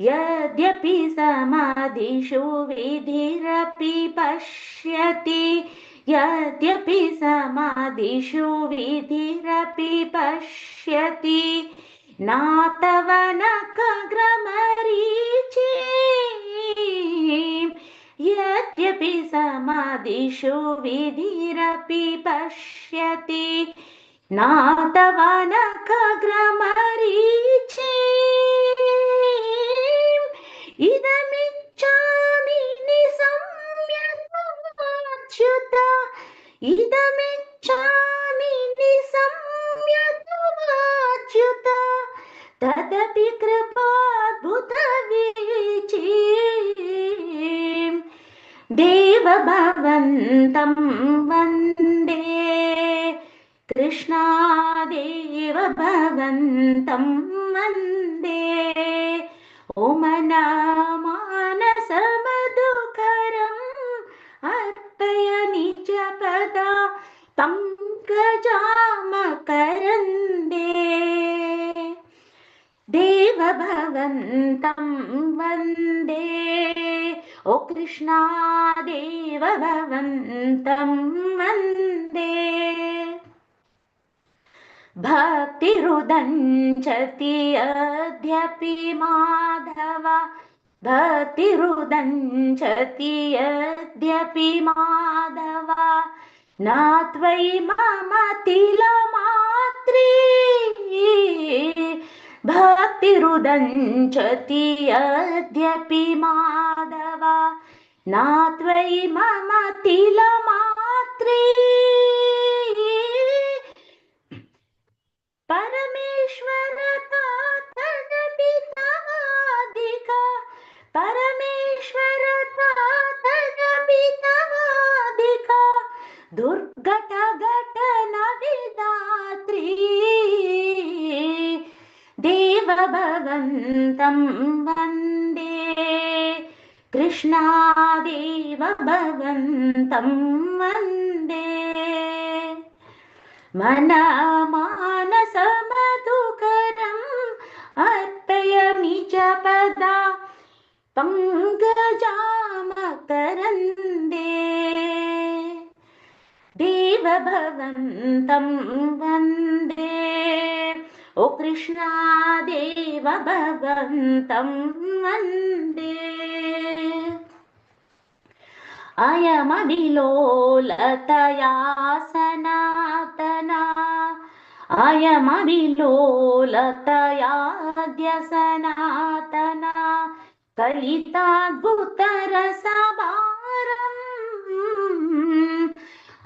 यद्यपि समाधिषु विधिरपि पश्यति यद्यपि समाधिषु विधिरपि पश्यति नातवनखग्रमरीचि यद्यपि समाधिषु विधिरपि पश्यति नातवनखग्रमरीचि इदमिच्छामि निसंयतमच्युत इदमिच्छामि निसंयतमच्युत तदपि कृपाद्भुतवीचि देवभवन्तं वन्दे कृष्णा देवभवन्तं वन्दे ओमनामानसमधुकरम् अर्पय निजपदा पङ्कजामकरन्दे देवभवन्तं वन्दे ओ कृष्णा देवभवन्तं वन्दे भक्तिरुदञ्चति यद्यपि माधव भक्तिरुदञ्चति यद्यपि माधव न त्वयि मम तिलमात्री भक्तिरुदञ्चति यद्यपि माधव न त्वयि मम तिलमात्री परमेश्वरता तदपि तवाधिका परमेश्वरता तदपि तवाधिका दुर्घट घटन विधात्री देवभवन्तं वन्दे कृष्णा देवभवन्तं वन्दे मनमानसमधुकरम् अर्पय निजपदा पङ्कजामकरन्दे देवभवन्तं वन्दे ओ कृष्णा देवभवन्तं वन्दे अयमविलोलतया सनातना अयमविलोलतयाद्य सनातना कलिताद्भुतरसभारम्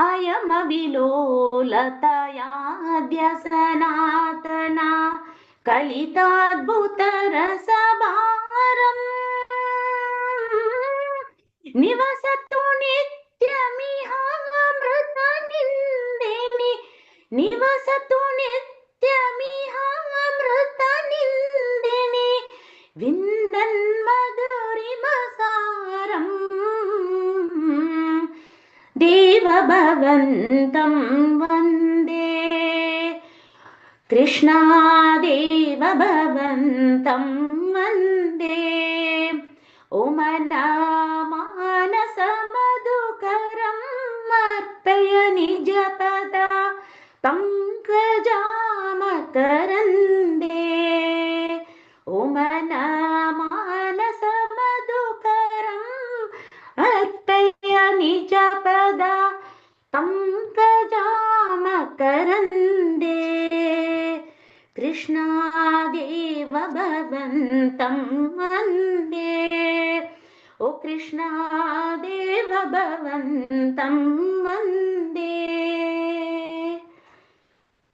अयमविलोलतयाद्य सनातना कलिताद्भुतरसभारम् निवसतु नित्यमिहामृतनिन्दिनि निवसतु नित्यमिहामृतनिन्दिनि विन्दन्मधुरिमसारम् देवभवन्तं वन्दे कृष्णा देवभवन्तं वन्दे ओमनामानसमधुकरम् अर्पय निजपदा पङ्कजामकरन्दे ओमनामानसमधुकरम् अर्पय निजपदा पङ्कजामकरन्दे कृष्णा देवभवन्तं वन्दे ओ कृष्णा देवभवन्तं वन्दे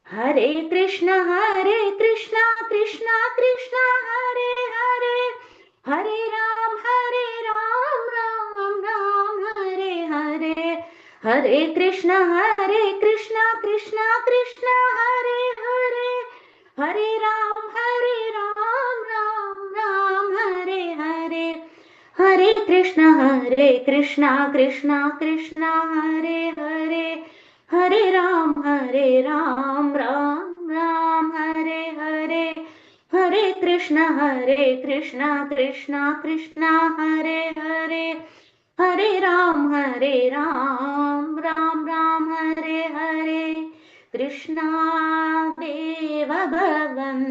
हरे Krishna Krishna Krishna Hare Hare Hare Ram Ram Ram Hare Hare Hare Krishna Krishna Krishna Hare Hare Hare Ram Ram Ram Hare Hare Hare Krishna Krishna Krishna Hare Hare Hare Ram Ram Ram Hare Hare Hare Krishna Krishna Krishna Krishna Hare Hare, Hare Ram Ram Ram Hare Hare. Krishna Deva Bhavan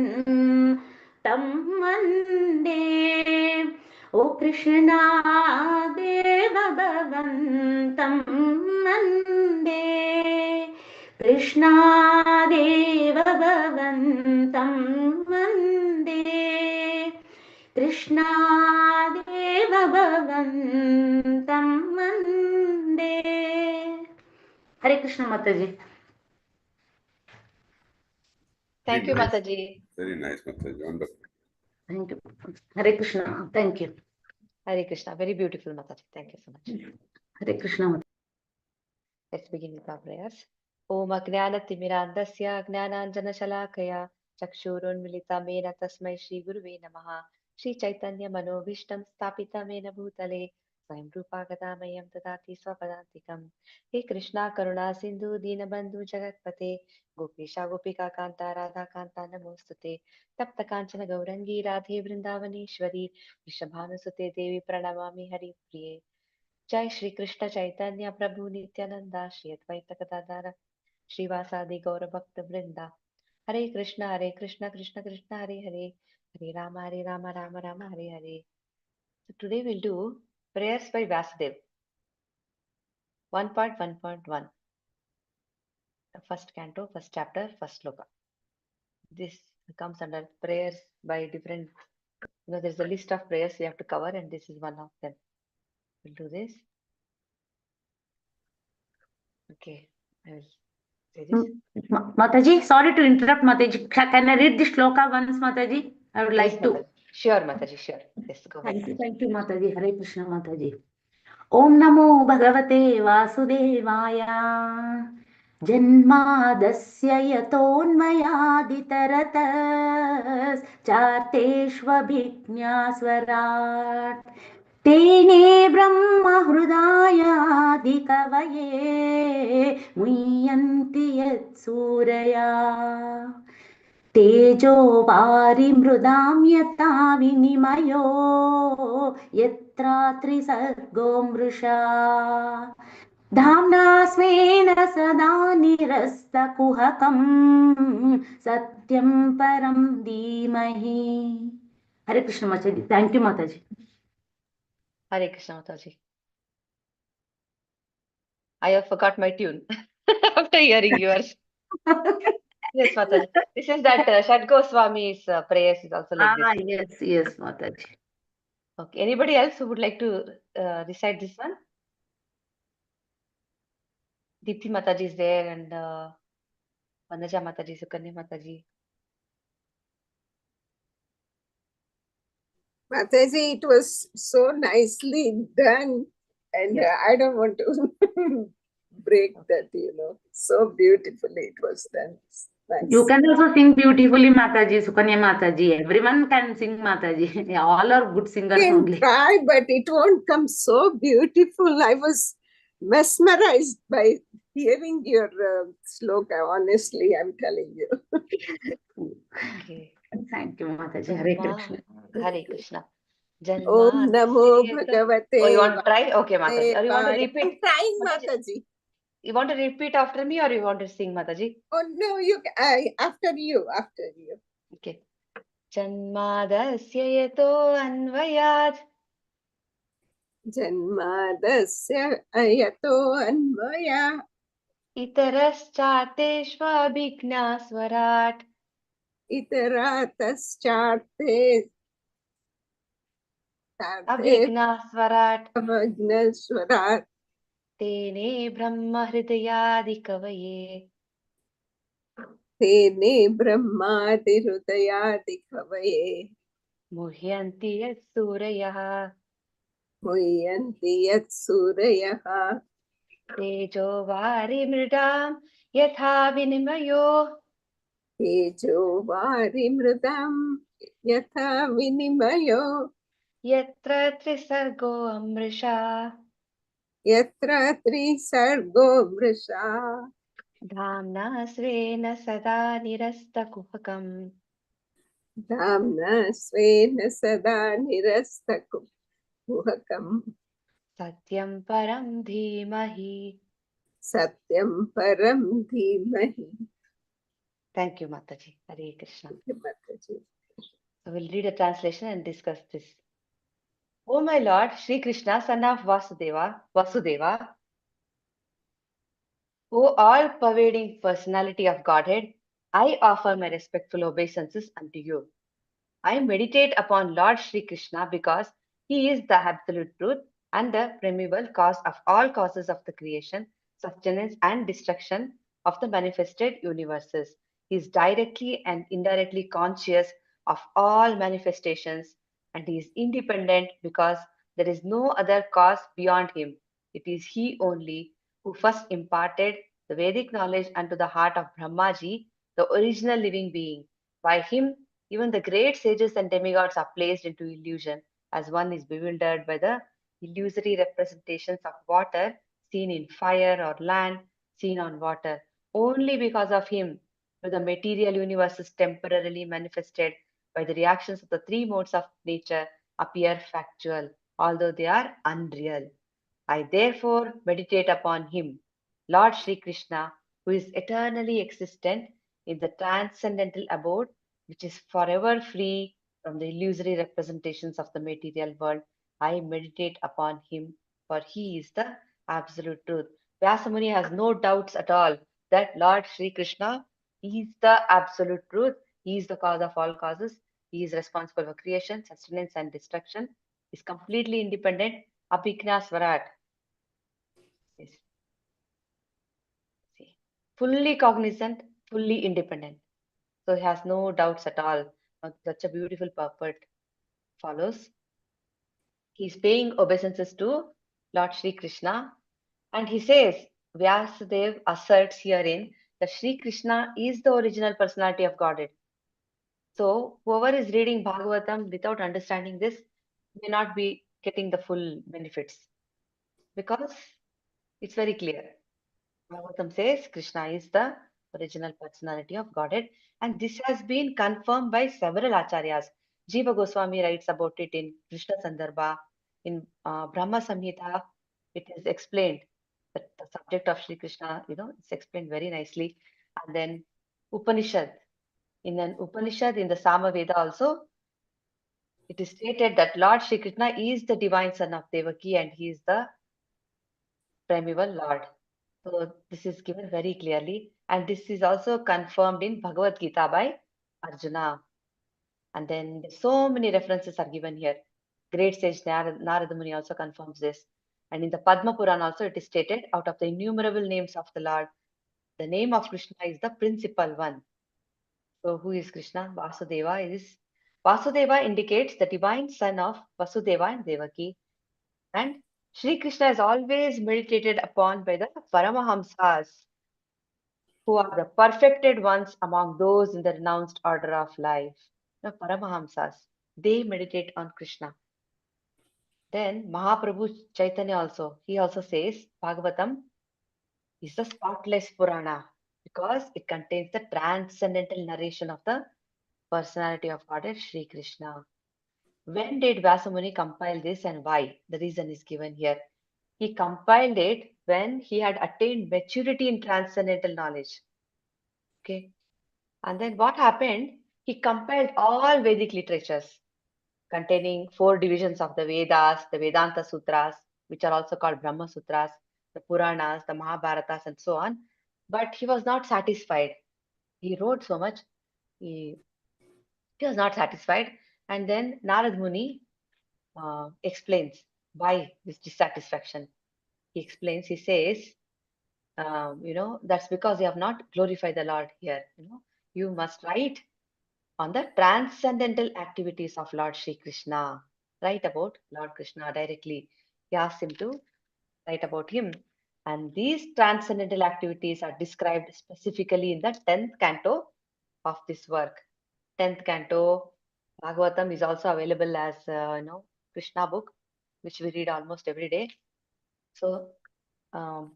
Tam Vande. O Krishna Deva Bhavan Tam Vande. Krishna Deva Bhavantam Vande. Krishna Deva Bhavantam Vande. Hare Krishna Mataji. Thank you, nice. Mataji. Very nice, Mataji. Wonderful. Thank you. Hare Krishna. Thank you. Hare Krishna. Very beautiful, Mataji. Thank you so much. Hare Krishna Mataji. Let's begin with our prayers. Om Ajnanatimirandasya Jnananjanashalakaya Chakshurunmilitam Mena Tasmai Shri Guruve Namaha. Shri Chaitanya Manobhishtam Sthapitamena Bhutale Swayam Rupa Gadamayam Tadati Swapadantikam. He Krishna Karuna Sindhu Dinabandhu Jagatpate Gopesha Gopika Kanta Radha Kanta Namostute Tapta Kanchana Gaurangi Radhe Vrindavaneshwari Vrishabhanusute Devi Pranamami Hari Priye. Jai Shri Krishna Chaitanya Prabhu Nityananda Shri Advaita Gadadhara Srivasadi Gaura Bhakta Vrinda. Hare Krishna Krishna Krishna Hare Hare Hare Rama Rama Rama Hare Hare. So today we'll do prayers by Vasudev. 1.1.1. The first canto, first chapter, first sloka. This comes under prayers by different, there's a list of prayers we have to cover and this is one of them. We'll do this. Okay, I will say this. Mataji, sorry to interrupt, Mataji. Can I read the shloka once, Mataji? I would like Yes, to. Mataji. Sure, Mataji, sure. Yes, go ahead. Thank you, Mataji. Hare Krishna, Mataji. Om Namo Bhagavate Vasudevaya. जन्मादस्य यतोऽन्वयादितरतस् चार्तेष्वभिज्ञास्वराट् तेने ब्रह्महृदायादिकवये मुह्यन्ति यत्सूरया तेजो वारिमृदां यथा विनिमयो यत्र त्रिसर्गो मृषा धाम्ना स्वेन सदा निरस्तकुहकं सत्यं परं धीमहि. Hare Krishna Mataji. Thank you, Mataji. Hare Krishna Mataji. I have forgot my tune after hearing yours. Yes, Mataji. This is that Shad Goswami's prayers is also like this. Yes, Mataji. Okay. Anybody else who would like to recite this one? Deepthi Mataji is there and Vanaja Mataji, Sukanya Mataji. Mataji, it was so nicely done, and Yes. I don't want to break that, so beautifully it was done. Nice. You can also sing beautifully, Mataji, Sukanya Mataji. Everyone can sing, Mataji. All are good singers I can only. try, but it won't come so beautiful. I was mesmerized by hearing your sloka, honestly, I'm telling you. Okay. Thank you, Mataji. Hare Krishna. Hare Krishna. Om Namo Bhagavate. Oh, you want to try? Okay, Mataji. Or you want to I'm repeat? trying, Mataji. You want to repeat after me or you want to sing, Mataji? Oh, no, after you. Okay. Janmadasya yato anvayat Janmadasya ayato anvaya itaraschateshvabhignaswarat itarataschatte abhignaswarat tene brahma hridayadikavaye muhyanti yat tejo vari mridam yatha vinimyo yatra trisargo mrisha dhamna svena sada nirasta kuhakam Dhamna svena sada nirastakuhakam Satyam param dhimahi. Satyam param dhimahi. Thank you, Mataji. Hare Krishna. Thank you, Mataji. So we'll read a translation and discuss this. O my Lord, Sri Krishna, son of Vasudeva, O all-pervading personality of Godhead, I offer my respectful obeisances unto you. I meditate upon Lord Sri Krishna because he is the absolute truth and the primeval cause of all causes of the creation, sustenance, and destruction of the manifested universes. He is directly and indirectly conscious of all manifestations, and he is independent because there is no other cause beyond him. It is he only who first imparted the Vedic knowledge unto the heart of Brahmaji, the original living being. By him, even the great sages and demigods are placed into illusion, as one is bewildered by the illusory representations of water seen in fire or land seen on water. Only because of him do the material universes temporarily manifested by the reactions of the three modes of nature appear factual, although they are unreal. I therefore meditate upon him, Lord Sri Krishna, who is eternally existent in the transcendental abode, which is forever free from the illusory representations of the material world. I meditate upon him, for he is the absolute truth. Vyasamuni has no doubts at all that Lord Sri Krishna is the absolute truth. He is the cause of all causes. He is responsible for creation, sustenance, and destruction. He is completely independent. Abhikna Swarat. Yes. See. Fully cognizant, fully independent. So he has no doubts at all. Such a beautiful purport follows. He is paying obeisances to Lord Sri Krishna, and he says, Vyasadev asserts herein that Sri Krishna is the original personality of Godhead. So whoever is reading Bhagavatam without understanding this may not be getting the full benefits because it's very clear. Bhagavatam says Krishna is the original personality of Godhead, and this has been confirmed by several acharyas. Jiva Goswami writes about it in Krishna Sandarbha. In Brahma Samhita, it is explained that the subject of Sri Krishna, it's explained very nicely. And then Upanishad, in an Upanishad in the Samaveda also, it is stated that Lord Sri Krishna is the divine son of Devaki and he is the primeval Lord. So this is given very clearly, and this is also confirmed in Bhagavad Gita by Arjuna. And then so many references are given here. Great sage Narada Muni also confirms this. And in the Padma Purana also it is stated, out of the innumerable names of the Lord, the name of Krishna is the principal one. So who is Krishna? Vasudeva indicates the divine son of Vasudeva and Devaki. And Sri Krishna is always meditated upon by the Paramahamsas, who are the perfected ones among those in the renounced order of life. The Paramahamsas, they meditate on Krishna. Then Mahaprabhu Chaitanya also, he also says Bhagavatam is the spotless Purana because it contains the transcendental narration of the personality of Godhead Sri Krishna. When did Vyasamuni compile this and why? The reason is given here. He compiled it when he had attained maturity in transcendental knowledge. Okay. And then what happened? He compiled all Vedic literatures containing 4 divisions of the Vedas, the Vedanta Sutras, which are also called Brahma Sutras, the Puranas, the Mahabharatas, and so on. But he was not satisfied. He wrote so much, he, he was not satisfied. And then Narad Muni explains why this dissatisfaction. He explains, he says, that's because you have not glorified the Lord here. You must write on the transcendental activities of Lord Sri Krishna. Write about Lord Krishna directly. He asks him to write about him. And these transcendental activities are described specifically in the 10th canto of this work. 10th canto, Bhagavatam is also available as, Krishna book, which we read almost every day. So, Prabhupada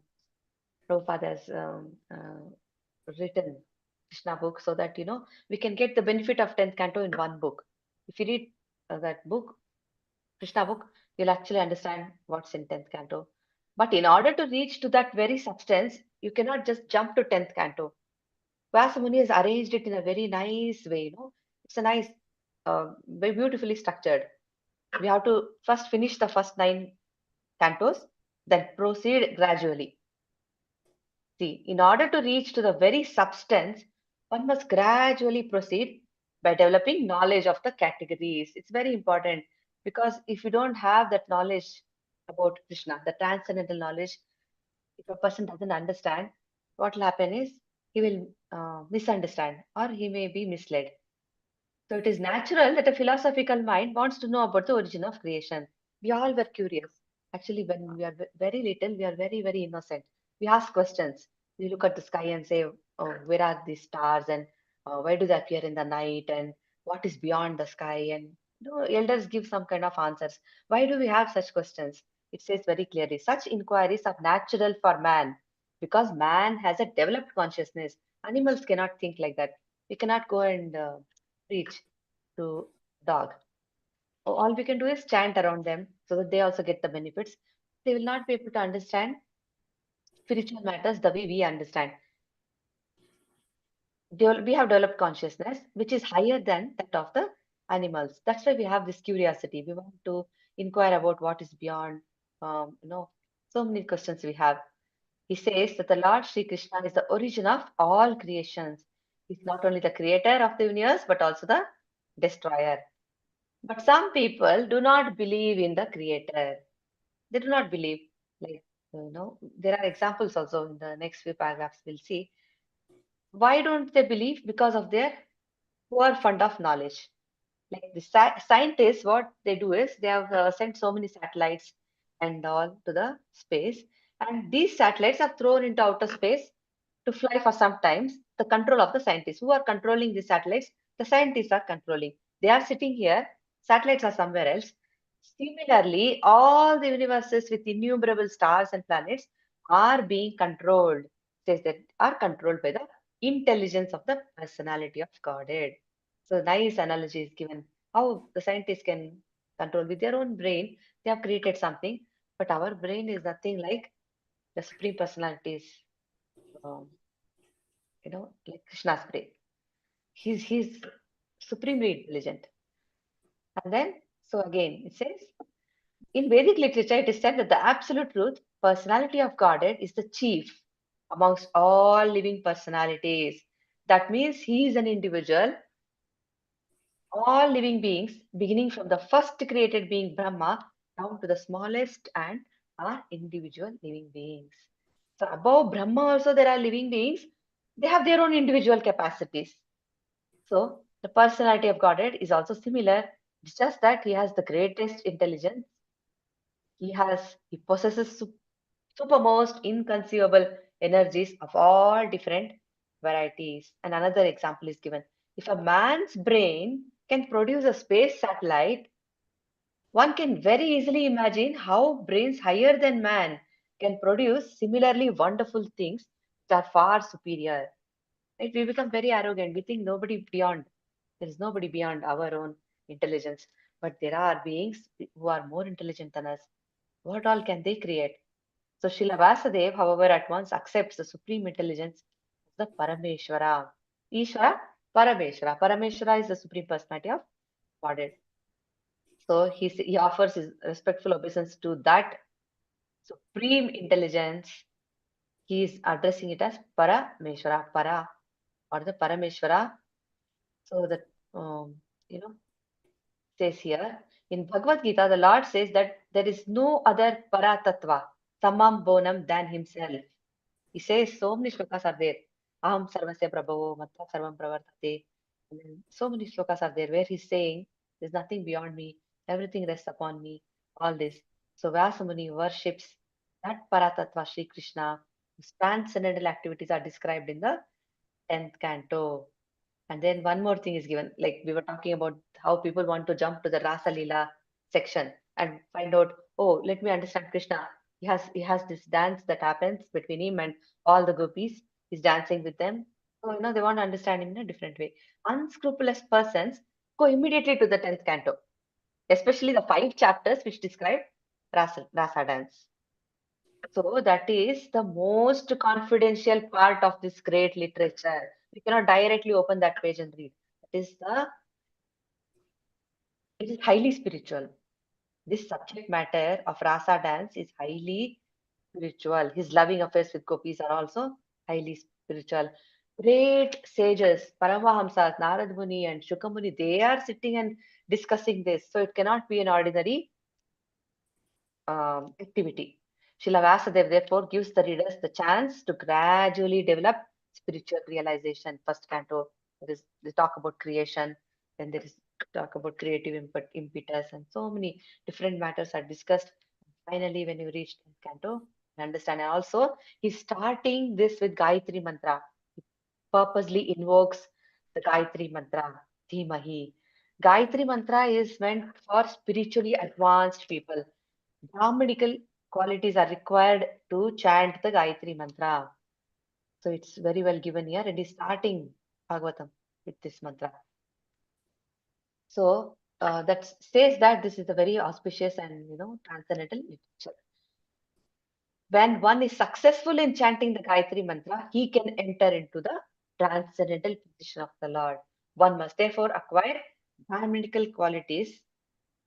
has written Krishna book, so that we can get the benefit of 10th canto in one book. If you read that book, Krishna book, you'll actually understand what's in 10th canto. But in order to reach to that very substance, you cannot just jump to 10th canto. Vyasa Muni has arranged it in a very nice way. It's a nice, very beautifully structured. We have to first finish the first 9 cantos, then proceed gradually. See, in order to reach to the very substance, one must gradually proceed by developing knowledge of the categories. It's very important, because if you don't have that knowledge about Krishna, the transcendental knowledge, if a person doesn't understand, what will happen is he will misunderstand, or he may be misled. So it is natural that a philosophical mind wants to know about the origin of creation. We all were curious. Actually, when we are very little, we are very, very innocent. We ask questions. We look at the sky and say, oh, where are these stars, and why do they appear in the night, and what is beyond the sky? And elders give some kind of answers. Why do we have such questions? It says very clearly, such inquiries are natural for man, because man has a developed consciousness. Animals cannot think like that. We cannot go and preach to dog. All we can do is chant around them so that they also get the benefits. They will not be able to understand spiritual matters the way we understand. We have developed consciousness which is higher than that of the animals. That's why we have this curiosity. We want to inquire about what is beyond. So many questions we have. He says that the Lord Sri Krishna is the origin of all creations. He's not only the creator of the universe, but also the destroyer. But some people do not believe in the creator. They do not believe. Like, there are examples also in the next few paragraphs we'll see. Why don't they believe? Because of their poor fund of knowledge. Like the scientists, what they do is they have sent so many satellites and all to the space, and these satellites are thrown into outer space to fly for some times. The control of the scientists who are controlling the satellites, the scientists are controlling. They are sitting here, satellites are somewhere else. Similarly, all the universes with innumerable stars and planets are being controlled. Says that are controlled by the intelligence of the personality of Godhead. So nice analogy is given. How the scientists can control with their own brain. They have created something, but our brain is nothing like the supreme personalities. Um, like Krishna's brain. He's supremely intelligent. And then, so again, it says in Vedic literature, it is said that the absolute truth, personality of Godhead, is the chief amongst all living personalities. That means he is an individual. All living beings, beginning from the first created being Brahma down to the smallest and are individual living beings. So above Brahma also there are living beings. They have their own individual capacities. So the personality of Godhead is also similar. It's just that he has the greatest intelligence. He possesses supermost inconceivable energies of all different varieties. And another example is given. If a man's brain can produce a space satellite, one can very easily imagine how brains higher than man can produce similarly wonderful things that are far superior. Right? We become very arrogant. We think there is nobody beyond our own intelligence. But there are beings who are more intelligent than us. What all can they create? So Srila Vasudev, however, at once accepts the supreme intelligence of the Parameshwara. Ishvara, Parameshwara. Parameshwara is the supreme personality of Godhead. So he offers his respectful obeisance to that supreme intelligence. He is addressing it as Parameshwara, Para, or the Parameshwara. So that, says here, in Bhagavad Gita, the Lord says that there is no other Paratattva, Samam Bonam than himself. He says so many shlokas are there. Aham sarvasya prabhavo matta sarvam pravartate. And then so many shlokas are there where he's saying, there's nothing beyond me, everything rests upon me, all this. So Vyasamuni worships that Paratattva Sri Krishna, whose transcendental activities are described in the 10th canto. And then one more thing is given, like we were talking about how people want to jump to the Rasa Leela section and find out, oh, let me understand Krishna. He has this dance that happens between him and all the gopis. He's dancing with them. So, they want to understand him in a different way. Unscrupulous persons go immediately to the 10th canto, especially the 5 chapters which describe rasa dance. So that is the most confidential part of this great literature. We cannot directly open that page and read. It is highly spiritual. This subject matter of rasa dance is highly spiritual. His loving affairs with gopis are also highly spiritual. Great sages, Paramahamsas, Narad Muni and Shuka Muni, they are sitting and discussing this. So it cannot be an ordinary activity. Srila Vyasadeva therefore gives the readers the chance to gradually develop spiritual realization. First canto, they talk about creation, then there is talk about creative impetus, and so many different matters are discussed. Finally, when you reach 10th canto, you understand. And also, he's starting this with Gayatri mantra. He purposely invokes the Gayatri mantra, Dhimahi. Gayatri mantra is meant for spiritually advanced people. Brahmanical qualities are required to chant the Gayatri mantra. So it's very well given here, and he's starting Bhagavatam with this mantra. So that says that this is a very auspicious and transcendental literature. When one is successful in chanting the Gayatri mantra, he can enter into the transcendental position of the Lord. One must therefore acquire Brahmanical qualities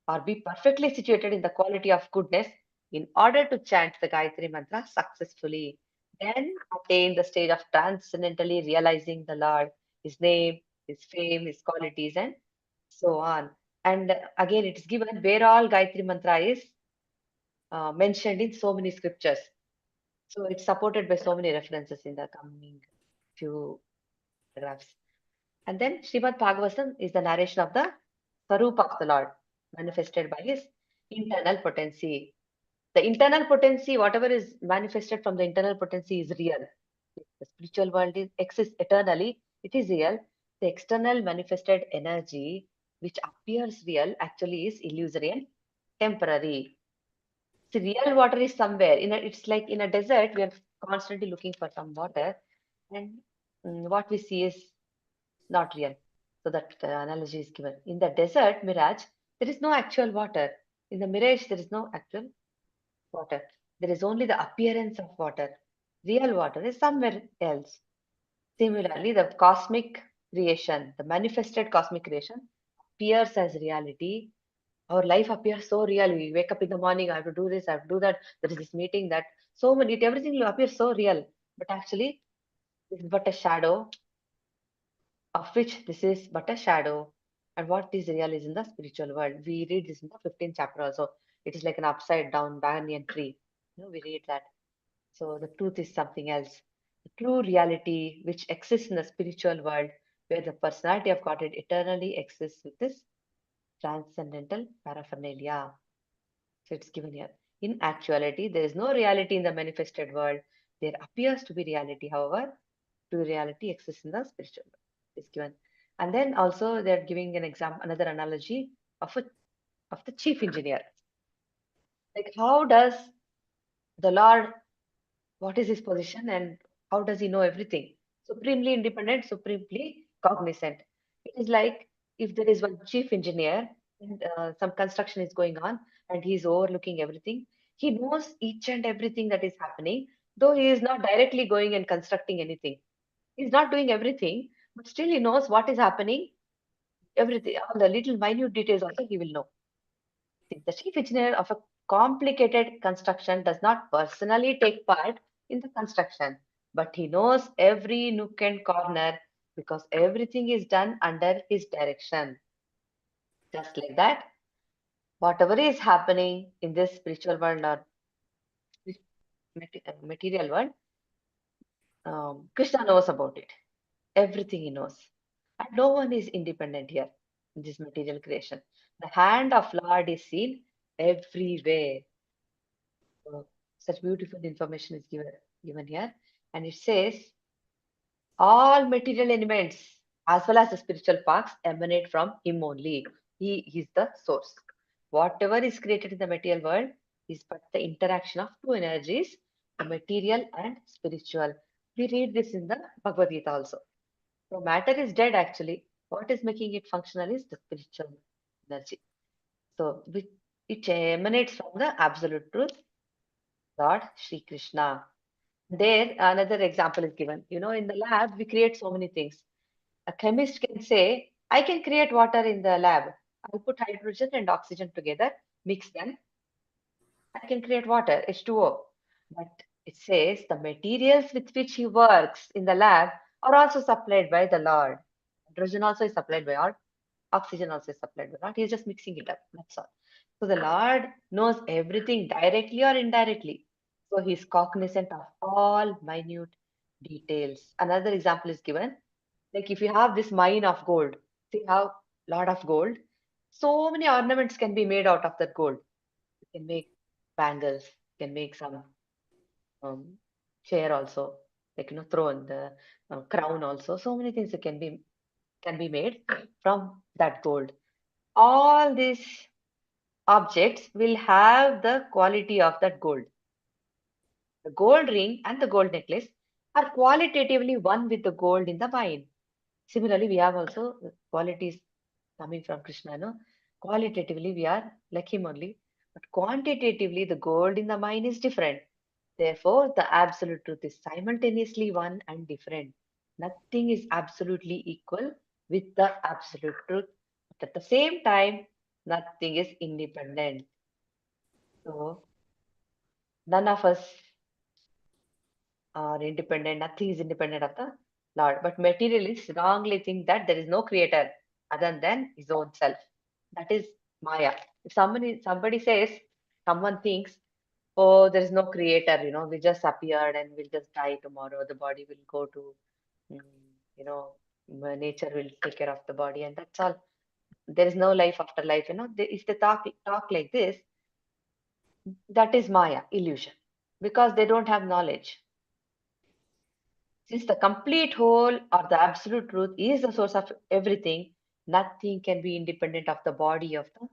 or be perfectly situated in the quality of goodness in order to chant the Gayatri mantra successfully. Then attain the stage of transcendentally realizing the Lord, His name, His fame, His qualities, and so on. And again, it is given where all Gayatri mantra is mentioned in so many scriptures. So it's supported by so many references in the coming few paragraphs. And then Srimad Bhagavatam is the narration of the Sarupa of the Lord, manifested by his internal potency. The internal potency, whatever is manifested from the internal potency, is real. The spiritual world exists eternally, it is real. The external manifested energy, which appears real, actually is illusory and temporary. The real water is somewhere. It's like in a desert, we are constantly looking for some water, and what we see is not real. So that analogy is given. In the desert mirage, there is no actual water. In the mirage, there is no actual water. There is only the appearance of water. Real water is somewhere else. Similarly, the cosmic creation, the manifested cosmic creation, appears as reality. Our life appears so real. We wake up in the morning, I have to do this, I have to do that. There is this meeting, that so many, everything will appear so real. But actually, this is but a shadow, of which this is but a shadow. And what is real is in the spiritual world. We read this in the 15th chapter also. It is like an upside down banyan tree. We read that. So the truth is something else. The true reality which exists in the spiritual world, where the personality of Godhead eternally exists with this transcendental paraphernalia. So it's given here. In actuality, there is no reality in the manifested world. There appears to be reality. However, true reality exists in the spiritual world. It's given. And then also they're giving an example, another analogy of the chief engineer. Like, how does the Lord, what is his position and how does he know everything? Supremely independent, supremely cognizant. It is like if there is one chief engineer and some construction is going on and he's overlooking everything, he knows each and everything that is happening, though he is not directly going and constructing anything. He's not doing everything, but still he knows what is happening, everything, all the little minute details also he will know. The chief engineer of a complicated construction does not personally take part in the construction, but he knows every nook and corner because everything is done under his direction. Just like that, whatever is happening in this spiritual world or material world, Krishna knows about it. Everything he knows. And no one is independent here in this material creation. The hand of Lord is seen everywhere. So, such beautiful information is given here. And it says, all material elements as well as the spiritual parts emanate from him only. He is the source. Whatever is created in the material world is but the interaction of two energies, the material and spiritual. We read this in the Bhagavad Gita also. So matter is dead actually. What is making it functional is the spiritual energy. So it emanates from the absolute truth, Lord Sri Krishna. There, another example is given. In the lab, we create so many things. A chemist can say, I can create water in the lab. I'll put hydrogen and oxygen together, mix them. I can create water, H2O. But it says the materials with which he works in the lab are also supplied by the Lord. Hydrogen also is supplied by Lord. Oxygen also is supplied by Lord. He's just mixing it up. That's all. So the Lord knows everything directly or indirectly. So he's cognizant of all minute details. Another example is given. Like if you have this mine of gold, see how lot of gold, so many ornaments can be made out of that gold. You can make bangles, you can make some um, chair also, like throne, the crown also. So many things that can be made from that gold. All these objects will have the quality of that gold. The gold ring and the gold necklace are qualitatively one with the gold in the mine. Similarly, we have also qualities coming from Krishna. No? Qualitatively, we are like him only, but quantitatively, the gold in the mine is different. Therefore, the absolute truth is simultaneously one and different. Nothing is absolutely equal with the absolute truth, but at the same time, nothing is independent. So, none of us are independent, nothing is independent of the Lord. But materialists wrongly think that there is no creator other than his own self. That is Maya. If somebody says, someone thinks, oh, there is no creator, we just appeared and we'll just die tomorrow. The body will go to, mm, you know, nature will take care of the body, and that's all. There is no life after life. If they talk like this, that is Maya, illusion, because they don't have knowledge. Since the complete whole or the absolute truth is the source of everything, nothing can be independent of the body of the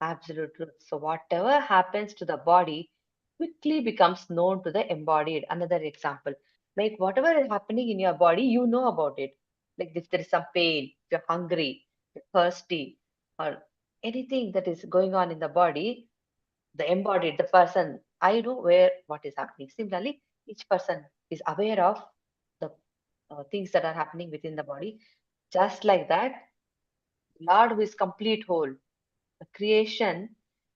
absolute truth. So, whatever happens to the body quickly becomes known to the embodied. Another example, like whatever is happening in your body, you know about it. Like if there is some pain, if you're hungry, if you're thirsty, or anything that is going on in the body, the embodied, the person, I know where what is happening. Similarly, each person is aware of the things that are happening within the body. Just like that, Lord, who is complete whole, the creation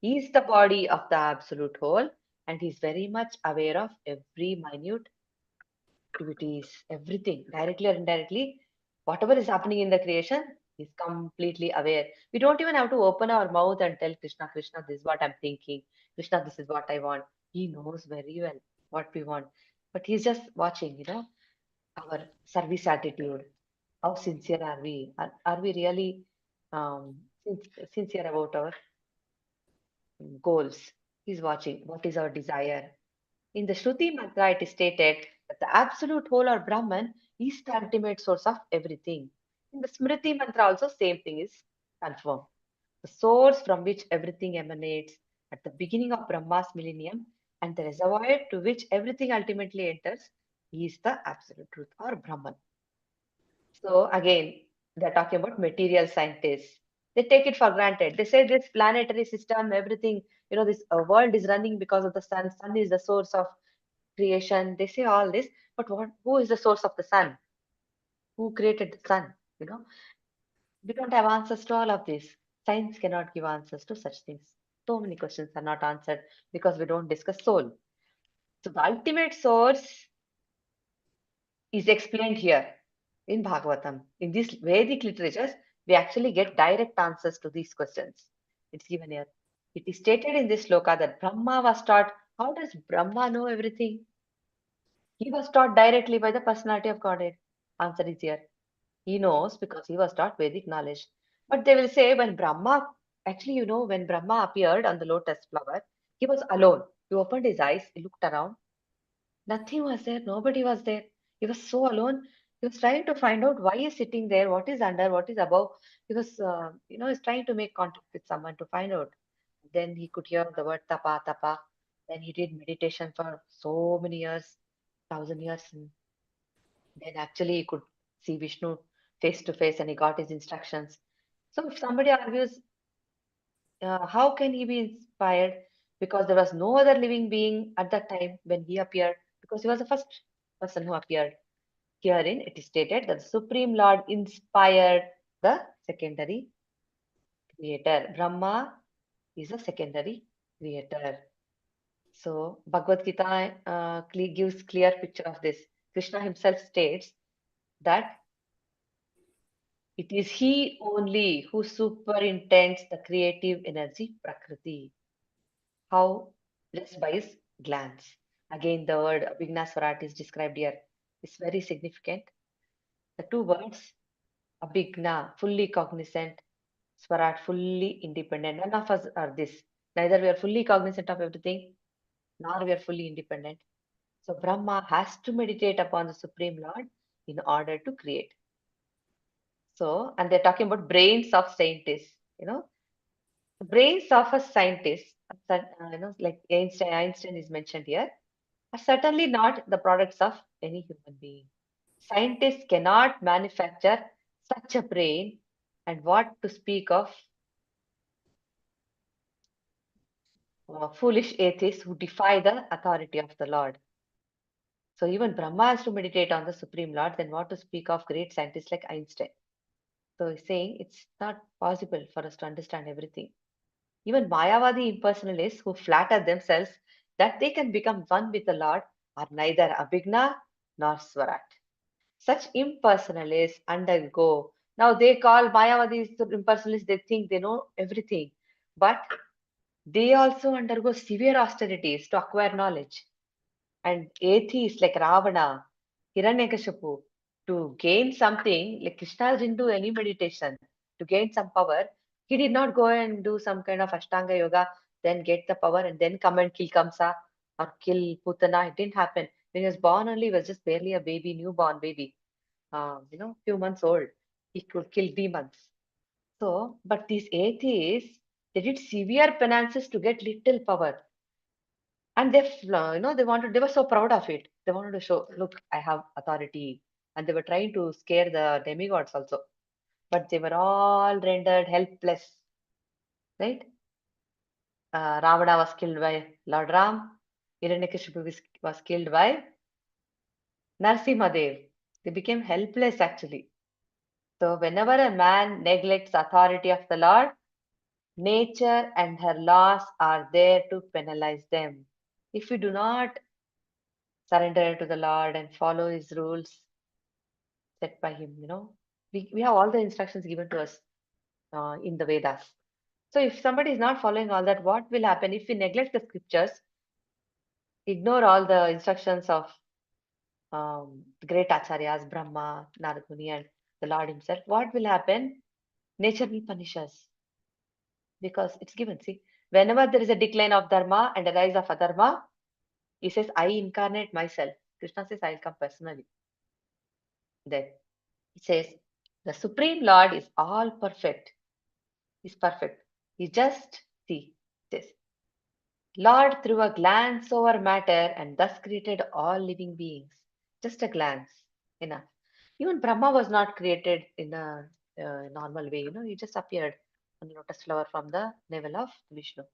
is the body of the absolute whole, and he's very much aware of every minute activities, everything, directly or indirectly, whatever is happening in the creation, he's completely aware. We don't even have to open our mouth and tell Krishna, Krishna, this is what I'm thinking. Krishna, this is what I want. He knows very well what we want. But he's just watching, our service attitude. How sincere are we? Are we really sincere about our goals? He's watching. What is our desire? In the Shruti mantra, it is stated that the absolute whole or Brahman is the ultimate source of everything. In the Smriti mantra, also same thing is confirmed. The source from which everything emanates at the beginning of Brahma's millennium and the reservoir to which everything ultimately enters is the absolute truth or Brahman. So again, they're talking about material scientists. They take it for granted. They say this planetary system, everything, this world is running because of the sun. Sun is the source of creation. They say all this, but who is the source of the sun? Who created the sun? We don't have answers to all of this. Science cannot give answers to such things. So many questions are not answered because we don't discuss soul. So the ultimate source is explained here in Bhagavatam. In these Vedic literatures, we actually get direct answers to these questions. It's given here. It is stated in this sloka that Brahma was taught. How does Brahma know everything? He was taught directly by the personality of Godhead. Answer is here. He knows because he was taught Vedic knowledge. But they will say when Brahma, actually, when Brahma appeared on the lotus flower, he was alone. He opened his eyes, he looked around. Nothing was there, nobody was there. He was so alone. He was trying to find out why he's sitting there, what is under, what is above. He was, he's trying to make contact with someone to find out. Then he could hear the word tapa, tapa. Then he did meditation for so many years, 1,000 years. And then actually he could see Vishnu face to face and he got his instructions. So if somebody argues, how can he be inspired? Because there was no other living being at that time when he appeared, because he was the first person who appeared. Herein, it is stated that the Supreme Lord inspired the secondary creator. Brahma is a secondary creator. So Bhagavad Gita gives clear picture of this. Krishna himself states that it is he only who superintends the creative energy Prakriti. How? Just by his glance. Again, the word Abhigna Swarat is described here. It's very significant. The two words, Abhigna, fully cognizant, Swarat, fully independent. None of us are this. Neither we are fully cognizant of everything, nor we are fully independent. So Brahma has to meditate upon the Supreme Lord in order to create. So, and they're talking about brains of scientists, the brains of a scientist, like Einstein is mentioned here, are certainly not the products of any human being. Scientists cannot manufacture such a brain, and what to speak of foolish atheists who defy the authority of the Lord. So even Brahma has to meditate on the Supreme Lord, then what to speak of great scientists like Einstein. So he's saying it's not possible for us to understand everything. Even Mayavadi impersonalists who flatter themselves that they can become one with the Lord are neither Abhigna nor Swarat. Such impersonalists undergo. Now they call Mayavadis impersonalists, they think they know everything. But they also undergo severe austerities to acquire knowledge. And atheists like Ravana, Hiranyakashipu, to gain something, like Krishna didn't do any meditation. To gain some power, he did not go and do some kind of Ashtanga yoga, then get the power and then come and kill Kamsa or kill Putana. It didn't happen. When he was born only, he was just barely a baby, newborn baby, few months old. He could kill demons. So, but these atheists, they did severe penances to get little power. And they were so proud of it. They wanted to show, look, I have authority. And they were trying to scare the demigods also. But they were all rendered helpless. Right? Ravana was killed by Lord Ram. Hiranyakashipu was killed by Narsimhadev. They became helpless actually. So whenever a man neglects authority of the Lord, nature and her laws are there to penalize them. If we do not surrender to the Lord and follow his rules set by him, we have all the instructions given to us in the Vedas. So if somebody is not following all that, what will happen if we neglect the scriptures, ignore all the instructions of the great acharyas, Brahma, Narad Muni, and the Lord himself? What will happen? Nature will punish us because it's given. See, whenever there is a decline of dharma and a rise of adharma, he says, I incarnate myself. Krishna says, I'll come personally. Then he says, the Supreme Lord is all perfect. He's perfect. He just, see, this. Lord threw a glance over matter and thus created all living beings. Just a glance, enough. Even Brahma was not created in a normal way, he just appeared on a lotus flower from the navel of Vishnu.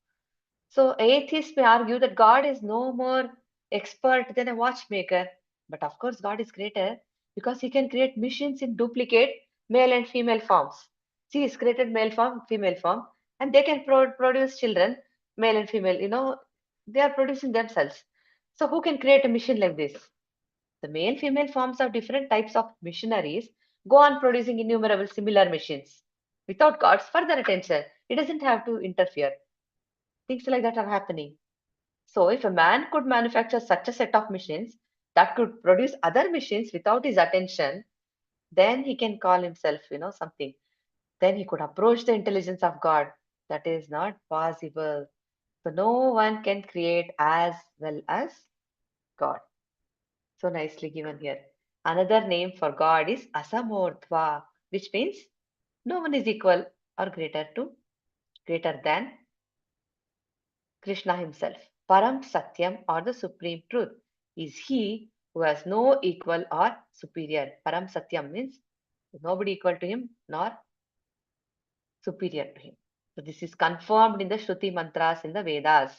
So atheists may argue that God is no more expert than a watchmaker. But of course, God is greater because he can create machines in duplicate male and female forms. See, he's created male form, female form, and they can produce children, male and female, they are producing themselves. So who can create a machine like this? The male female forms of different types of machineries go on producing innumerable similar machines without God's further attention. He doesn't have to interfere. Things like that are happening. So if a man could manufacture such a set of machines that could produce other machines without his attention, then he can call himself, something. Then he could approach the intelligence of God. That is not possible. So no one can create as well as God. So nicely given here. Another name for God is Asamortva, which means no one is equal or greater than Krishna himself. Param Satyam, or the Supreme Truth, is he who has no equal or superior. Param Satyam means Nobody equal to him nor superior to him. So this is confirmed in the Shruti mantras in the Vedas.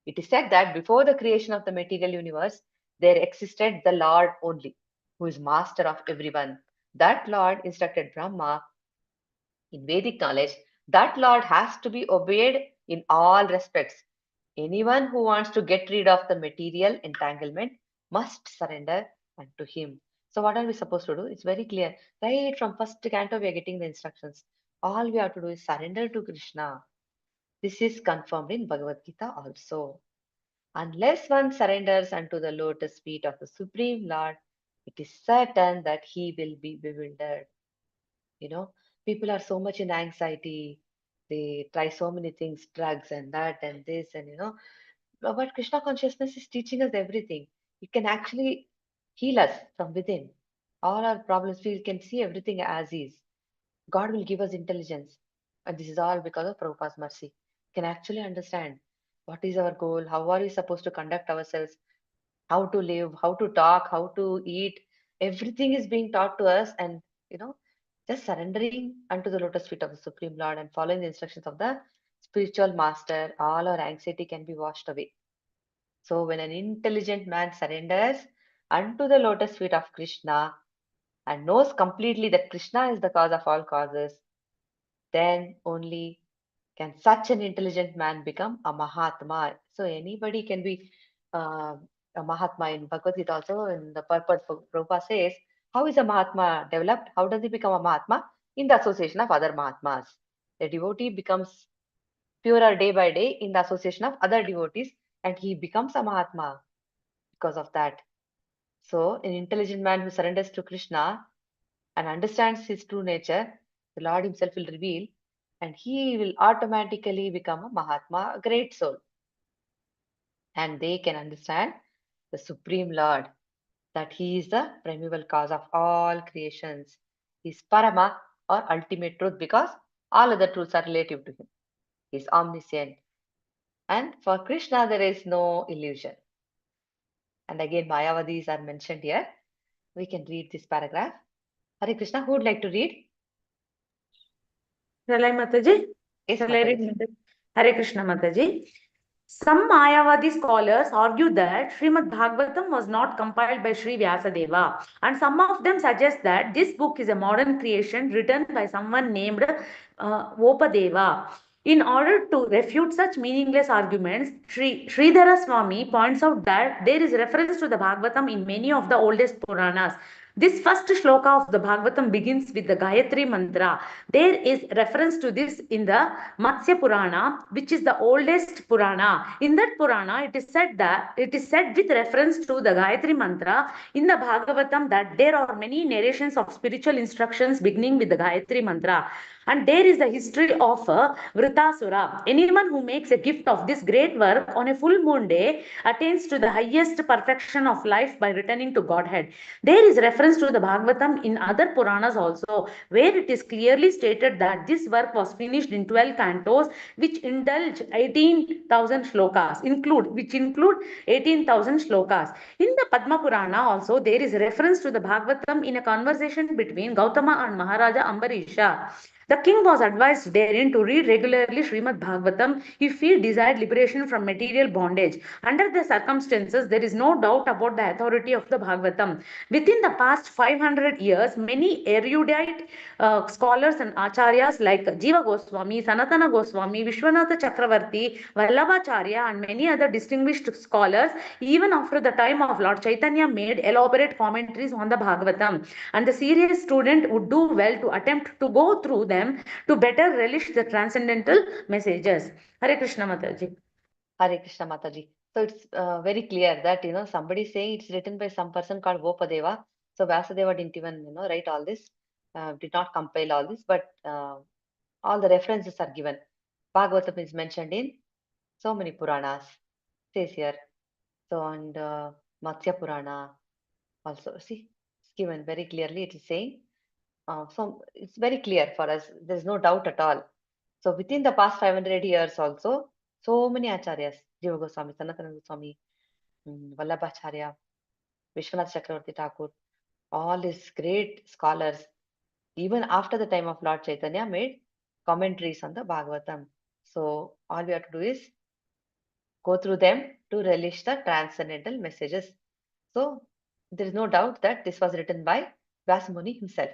It is said that before the creation of the material universe, there existed the Lord only, who is master of everyone. That Lord instructed Brahma in Vedic knowledge. That Lord has to be obeyed in all respects. Anyone who wants to get rid of the material entanglement must surrender unto him. So what are we supposed to do? It's very clear. Right from first canto, we are getting the instructions. All we have to do is surrender to Krishna. This is confirmed in Bhagavad Gita also. Unless one surrenders unto the lotus feet of the Supreme Lord, it is certain that he will be bewildered. You know, people are so much in anxiety. They try so many things, drugs and that and this, and but Krishna consciousness is teaching us everything. It can actually heal us from within. All our problems, we can see everything as is. God will give us intelligence. And this is all because of Prabhupada's mercy. We can actually understand what is our goal, how are we supposed to conduct ourselves, how to live, how to talk, how to eat. Everything is being taught to us, and just surrendering unto the lotus feet of the Supreme Lord and following the instructions of the spiritual master, all our anxiety can be washed away. So when an intelligent man surrenders unto the lotus feet of Krishna and knows completely that Krishna is the cause of all causes, then only can such an intelligent man become a Mahatma. So anybody can be uh, a Mahatma. In Bhagavad Gita also, in the purport, Prabhupada says, how is a Mahatma developed? How does he become a Mahatma? In the association of other Mahatmas. The devotee becomes purer day by day in the association of other devotees, and he becomes a Mahatma because of that. So an intelligent man who surrenders to Krishna and understands his true nature, the Lord himself will reveal, and he will automatically become a Mahatma, a great soul. And they can understand the Supreme Lord, that he is the primeval cause of all creations. He is Parama, or ultimate truth, because all other truths are relative to him. He is omniscient. And for Krishna, there is no illusion. And again, Mayavadis are mentioned here. We can read this paragraph. Hare Krishna, who would like to read? Shall I, Mataji? Yes, Shall I read, Mataji. Mataji? Hare Krishna, Mataji. Some Mayavadi scholars argue that Srimad Bhagavatam was not compiled by Sri Vyasadeva, and some of them suggest that this book is a modern creation written by someone named Vopadeva. In order to refute such meaningless arguments, Sridhara Swami points out that there is reference to the Bhagavatam in many of the oldest Puranas. This first shloka of the Bhagavatam begins with the Gayatri mantra. There is reference to this in the Matsya Purana, which is the oldest Purana. In that Purana, it is said with reference to the Gayatri mantra in the Bhagavatam that there are many narrations of spiritual instructions beginning with the Gayatri mantra. And there is the history of Vritasura. Anyone who makes a gift of this great work on a full moon day attains to the highest perfection of life by returning to Godhead. There is reference to the Bhagavatam in other Puranas also, where it is clearly stated that this work was finished in 12 cantos, which indulge 18,000 shlokas, which include 18,000 shlokas. In the Padma Purana also, there is reference to the Bhagavatam in a conversation between Gautama and Maharaja Ambarisha. The king was advised therein to read regularly Srimad Bhagavatam if he desired liberation from material bondage. Under the circumstances, there is no doubt about the authority of the Bhagavatam. Within the past 500 years, many erudite scholars and acharyas like Jiva Goswami, Sanatana Goswami, Vishwanatha Chakravarti, Vallabhacharya, and many other distinguished scholars, even after the time of Lord Chaitanya, made elaborate commentaries on the Bhagavatam. And the serious student would do well to attempt to go through them to better relish the transcendental messages. Hare Krishna Mataji. Hare Krishna Mataji. So it's very clear that somebody saying it's written by some person called Vopadeva. So Vyasadeva didn't even write all this, did not compile all this, but all the references are given. Bhagavatam is mentioned in so many Puranas. Says here. So and Matsya Purana also. See, it's given very clearly. It is saying. So it's very clear for us. There's no doubt at all. So within the past 500 years also, so many acharyas, Jiva Goswami, Sanatana Goswami, Vallabhacharya, Vishwanath Chakravarti Thakur, all these great scholars, even after the time of Lord Chaitanya, made commentaries on the Bhagavatam. So all we have to do is go through them to relish the transcendental messages. So there is no doubt that this was written by Vyasamuni himself.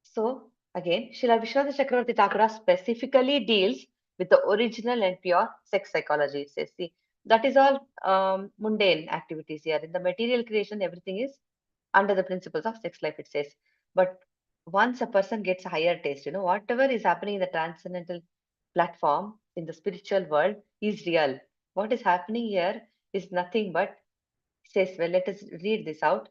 So again, Srila Vishwanath Chakravarti Thakura specifically deals with the original and pure sex psychology. It says, see, that is all mundane activities here. In the material creation, everything is under the principles of sex life, it says. But once a person gets a higher taste, whatever is happening in the transcendental platform in the spiritual world is real. What is happening here is nothing but, says, well, let us read this out.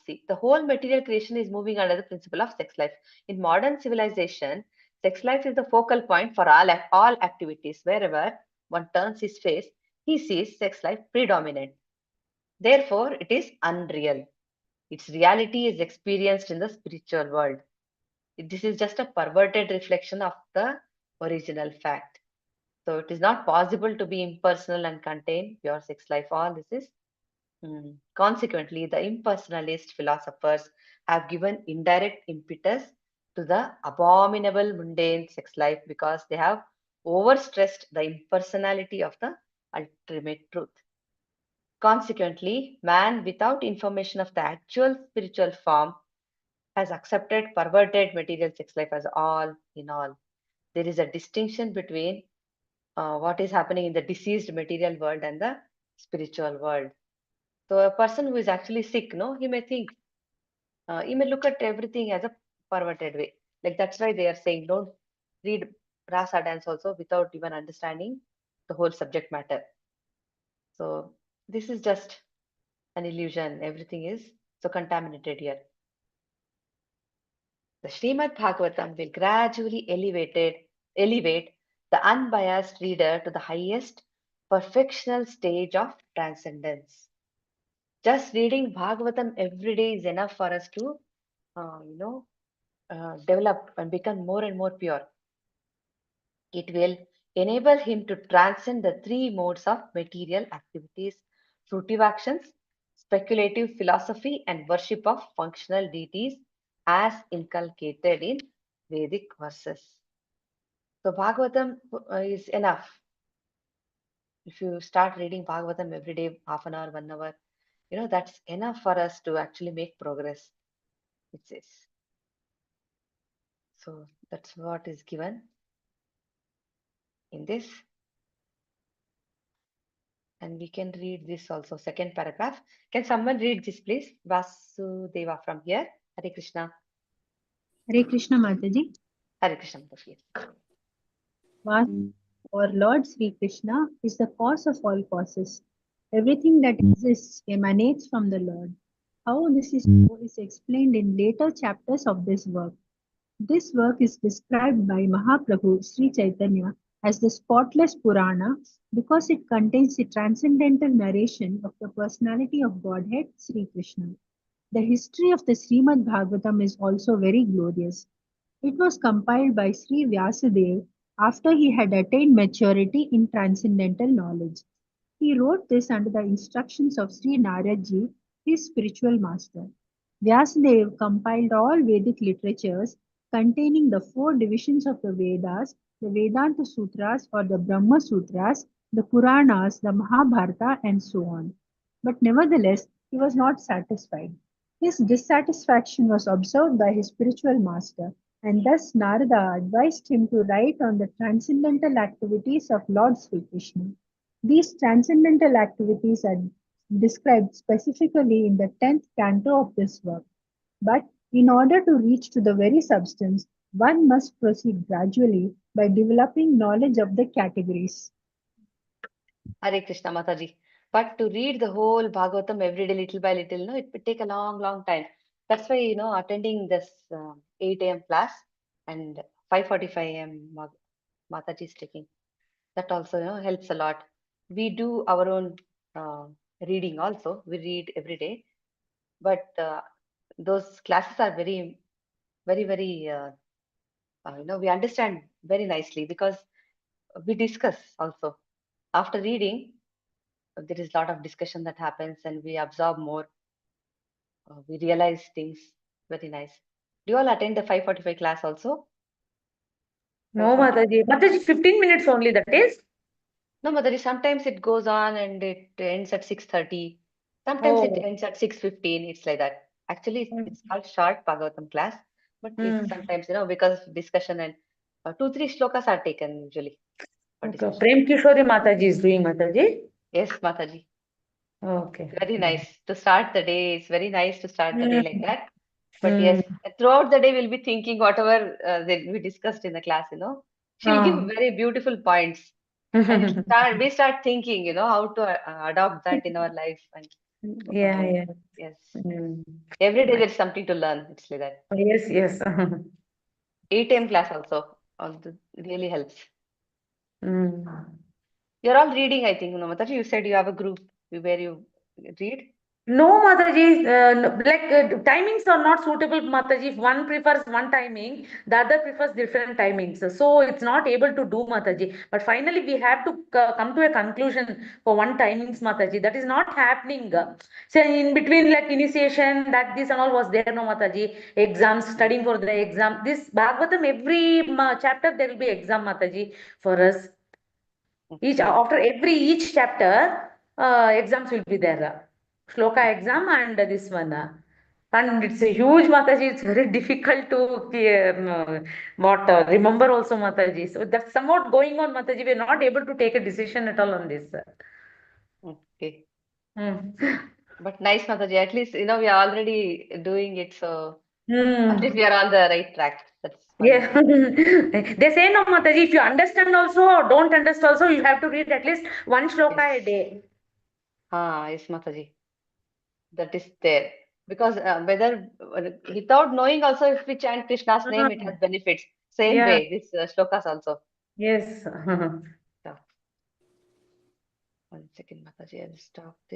See, the whole material creation is moving under the principle of sex life. In modern civilization, sex life is the focal point for all activities. Wherever one turns his face, he sees sex life predominant. Therefore, it is unreal. Its reality is experienced in the spiritual world. This is just a perverted reflection of the original fact. So it is not possible to be impersonal and contain pure sex life. All this is consequently, the impersonalist philosophers have given indirect impetus to the abominable mundane sex life because they have overstressed the impersonality of the ultimate truth. Consequently, man without information of the actual spiritual form has accepted perverted material sex life as all in all. There is a distinction between what is happening in the diseased material world and the spiritual world. So a person who is actually sick, no, he may think, he may look at everything as a perverted way. Like that's why they are saying don't read rasa dance also without even understanding the whole subject matter. So this is just an illusion. Everything is so contaminated here. The Srimad Bhagavatam will gradually elevate the unbiased reader to the highest perfectional stage of transcendence. Just reading Bhagavatam every day is enough for us to, develop and become more and more pure. It will enable him to transcend the three modes of material activities: fruitive actions, speculative philosophy, and worship of functional deities as inculcated in Vedic verses. So Bhagavatam is enough. If you start reading Bhagavatam every day, half an hour, 1 hour, that's enough for us to actually make progress, it says. So that's what is given in this. And we can read this also, second paragraph. Can someone read this, please? Vasudeva from here. Hare Krishna. Hare Krishna Mataji. Hare Krishna Mataji. Or Lord Sri Krishna is the cause of all causes. Everything that exists emanates from the Lord. How this is so is explained in later chapters of this work. This work is described by Mahaprabhu Sri Chaitanya as the spotless Purana because it contains the transcendental narration of the personality of Godhead Sri Krishna. The history of the Srimad Bhagavatam is also very glorious. It was compiled by Sri Vyasadeva after he had attained maturity in transcendental knowledge. He wrote this under the instructions of Sri Naradji, his spiritual master. Vyasadeva compiled all Vedic literatures containing the four divisions of the Vedas, the Vedanta Sutras or the Brahma Sutras, the Puranas, the Mahabharata, and so on. But nevertheless, he was not satisfied. His dissatisfaction was observed by his spiritual master, and thus Narada advised him to write on the transcendental activities of Lord Sri Krishna. These transcendental activities are described specifically in the 10th canto of this work. But in order to reach to the very substance, one must proceed gradually by developing knowledge of the categories. Hare Krishna Mataji. But to read the whole Bhagavatam every day, little by little, it would take a long, long time. That's why, attending this 8 a.m. class and 5:45 a.m. Mataji is taking. That also, helps a lot. We do our own reading also. We read every day. But those classes are very, very, very, we understand very nicely because we discuss also. After reading, there is a lot of discussion that happens and we absorb more. We realize things very nice. Do you all attend the 5:45 class also? No, 5:45? Mataji. Mataji, 15 minutes only, that is? No, Mataji, sometimes it goes on and it ends at 6:30. Sometimes it Oh. ends at 6:15. It's like that. Actually, it's called short Bhagavatam class, but it's Mm. sometimes, because discussion and 2, 3 shlokas are taken usually for Okay. discussion. Prem Kishori Mataji is doing, Mataji. Yes, Mataji. Okay. Very nice to start the day. It's very nice to start the day like Mm. that. But Mm. yes, throughout the day we'll be thinking whatever that we discussed in the class, She'll give Ah. very beautiful points. And we start thinking, how to adopt that in our life. And Yeah, yeah. yes, Mm. every day there's something to learn. It's like that. Yes, yes. 8 a.m. class also really helps. Mm. You're all reading, I think, Mataji. You said you have a group where you read. No, Mataji, timings are not suitable, Mataji. If one prefers one timing, the other prefers different timings. So it's not able to do, Mataji. But finally, we have to come to a conclusion for one timings, Mataji. That is not happening. So in between, like initiation, that this and all was there, no, Mataji. Exams, studying for the exam. This Bhagavatam, every chapter there will be exam, Mataji, for us. Okay. Each chapter, exams will be there. Shloka exam and this one. And it's a huge Mataji. It's very difficult to remember also, Mataji. So that's somewhat going on, Mataji. We're not able to take a decision at all on this. Okay. Hmm. But nice, Mataji. At least, we are already doing it. So at least Hmm. we are on the right track. That's fine. Yeah. They say no, Mataji. If you understand also or don't understand also, you have to read at least one shloka a Yes. day. Yes, Mataji. That is there. Because whether without knowing also, if we chant Krishna's name, it has Ah, benefits. Same yeah. way, this shlokas also. Yes. Yeah. 1 second, Mataji. I'll stop this.